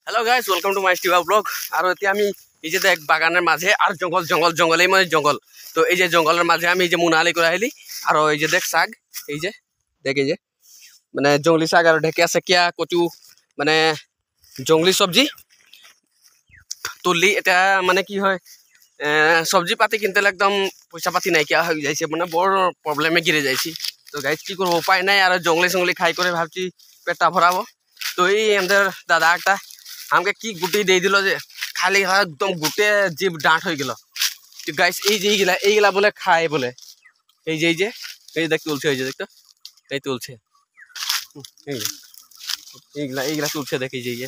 hello guys welcome to my स्टीवा blog और এতিয়া আমি এই যে দেখ বাগানের মাঝে আর জঙ্গল জঙ্গল জঙ্গলেই মানে জঙ্গল তো এই যে জঙ্গলের মাঝে আমি এই যে মুনালি করে আইলি আর এই যে দেখ শাক এই যে দেখ এই যে মানে জঙ্গলি শাক আর ঢেকিয়া সেকিয়া কচু মানে জঙ্গলি সবজি তুললি এটা মানে কি হয় সবজি পাতি কিনতে একদম পয়সা পাতি নাইকিয়া হয়ে যাইছে মানে বড় প্রবলেমে গিরে যাইছি তো গাইস কি করব উপায় নাই আর জঙ্গলি জঙ্গলি খাই করে ভাবছি পেটটা ভরাবো তো এই আমাদের দাদা একটা আমাকে কি গুটি দিয়ে দিল যে খালি একদম গুটে জীব ডাঁট হয়ে গেল তো গাইস এই যে এইগুলা বলে খায় বলে এই যে দেখ তুলছে এই যে দেখতো এই তুলছে এইগুলা তুলছে দেখ এই যে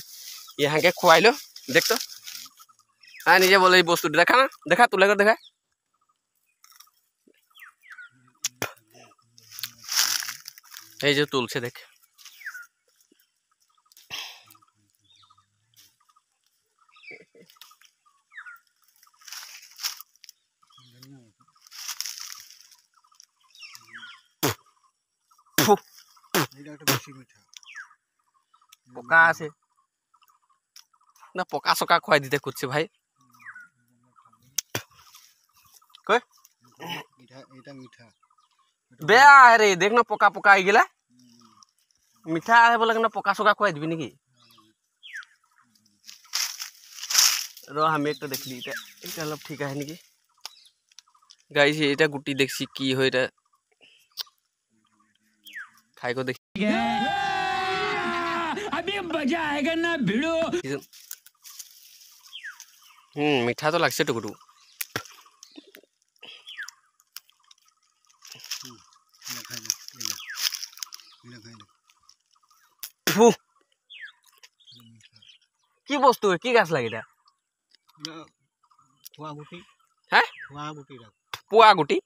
ইহাকে খোয়াইলো দেখতো হ্যাঁ নিজে বলে এই বস্তুটা দেখা না দেখা তুলে করে দেখা এই যে তুলছে দেখ পোকা আছে না পোকা সকা খুয়াই দিতে খুঁজছে ভাই কই এটা মিঠা বেয়া রে দেখ না পোকা পোকা আই গেলা মিঠা আছে বলে না পোকা সকা খুয়াই দিবি নাকি র আমি একটা দেখলি এটা অলপ ঠিক আছে নাকি গাইস এটা গুটি দেখছি কি হয় এটা खाई को देखिए अभी मजा आएगा ना भिड़ो मीठा तो लगसे टुकड़ू की बस्तु की गाछ लागिटा पुआ गुटी हैं पुआ गुटी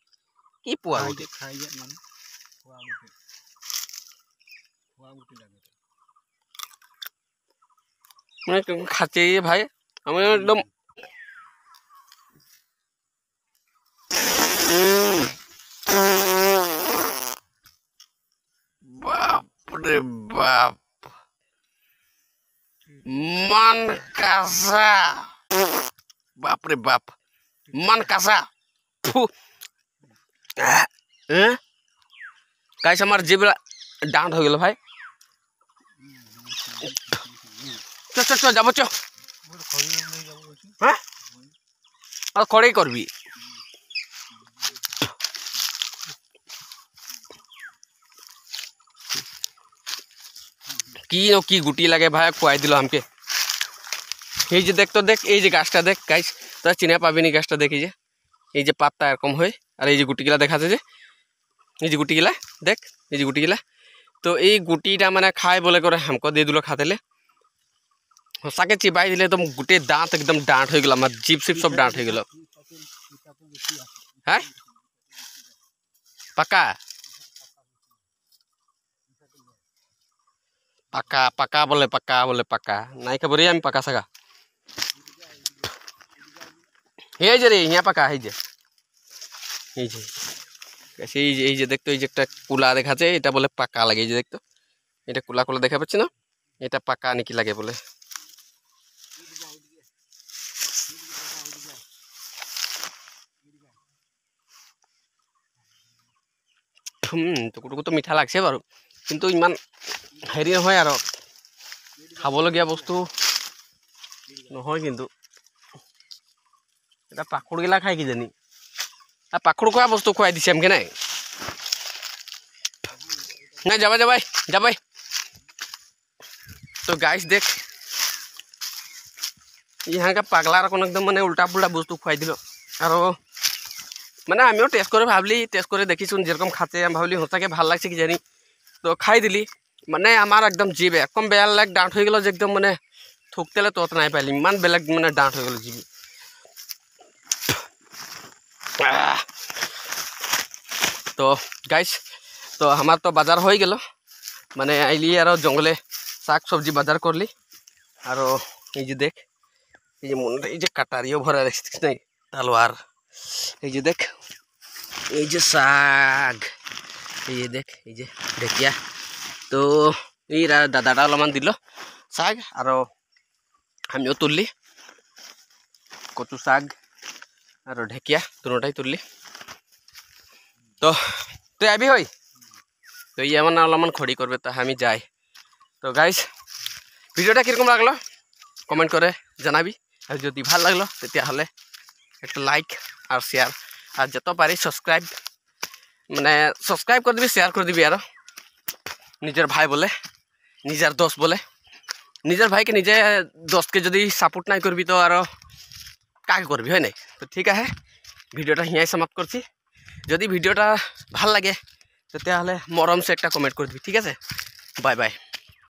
की पुआ गुटी खाई जे माने पुआ गुटी मैं खाते ही भाई हमें एकदम बाप रे बाप मन कासा बाप रे बाप मन कासा गाइस हमार जीभ डांट हो गया भाई चल जाबो चल हाँ और खड़े करबी की गुटी लगे भाई खुआई दिल हमके এই যে দেখ তো দেখ এই যে গাছটা দেখ গাইস তোরা চিনে পাবি নি গাছটা দেখ এই যে পাতা এরকম হয় আর এই যে গুটিগুলা দেখাছে যে এই যে গুটিগুলা দেখ এই যে গুটিগুলা তো এই গুটিটা মানে খায় বলে করে हमको দিয়ে দিল খাতেলে সঁচাকে চিবাই দিলে একদম গোটে দাঁত একদম ডাঁট হয়ে গেল আমার জিপ সিপ সব ডাঁট হয়ে গেল হ্যাঁ পাকা পাকা পাকা বলে পাকা নাই খবর আমি পাকা সাগা এই যে রে ইয়া পাকা এই যে দেখতো এই যে একটা কুলা দেখাচ্ছে এটা বলে পাকা লাগে এই যে দেখতো এটা কুলা কুলা দেখা পাচ্ছি না এটা পাকা নাকি লাগে বলে টুকুটুকু তো মিঠা লাগছে বাৰু কিন্তু ইমান হেৰি নহয় আৰু খাবলগীয়া বস্তু নহয় কিন্তু এটা পাখুড়গিলা খাই কি জানি আর পাখুড় খোৱা বস্তু খুৱাই দিছে আমকে নাই না যাবাই तो गाइस देख यहाँ का पागला रकम एकदम माने उल्टा पुल्टा बस्तु खुआई दिल और মানে আমিও টেস্ট করে ভাবলি টেস্ট করে দেখিছুন যেরকম খাতে আমি ভাবলি সঁচাকে ভাল লাগছে কি জানি তো খাই দিলি মানে আমার একদম জিভ একদম বেয়া লাগ ডাঁট হয়ে গেল যে একদম মানে থুকতেলে তত নাই পাইলি ইমান বেলেগ মানে ডাঁট হয়ে গেল জিভ তো গাইস তো আমার তো বাজার হয়ে গেল মানে আইলি আর জঙ্গলে শাক সবজি বাজার করলি আর এই যে দেখ এই যে মনটা এই যে কাটারিও ভরা রাখছিস নাই তালোয়ার এই যে দেখ এই যে শাক এই যে দেখ এই যে ঢেকিয়া তো এই দাদাটা অলপমান দিল শাক আর আমিও তুললি কচু শাক আর ঢেকিয়া দুটাই তুললি তো তুই আবি হই তো ইয়ে মানে অলপমান খড়ি করবে তা আমি যাই তো গাইস ভিডিওটা কীরকম লাগলো কমেন্ট করে জানাবি আর যদি ভাল লাগলো তেতিয়াহ'লে একটা লাইক আর শেয়ার আর যত পারি সাবস্ক্রাইব মানে সাবস্ক্রাইব করে দিবি শেয়ার করে দিবি আর নিজের ভাই বলে নিজের দোস্ত বলে নিজের ভাইকে নিজে দোস্তকে যদি সাপোর্ট নাই করবি তো আর কাকে করবি হয় নাই তো ঠিক আছে ভিডিওটা হিয়াই সমাপ্ত করছি যদি ভিডিওটা ভাল লাগে তেতিয়াহ'লে মৰমছে একটা কমেন্ট করে দিবি ঠিক আছে বাই বাই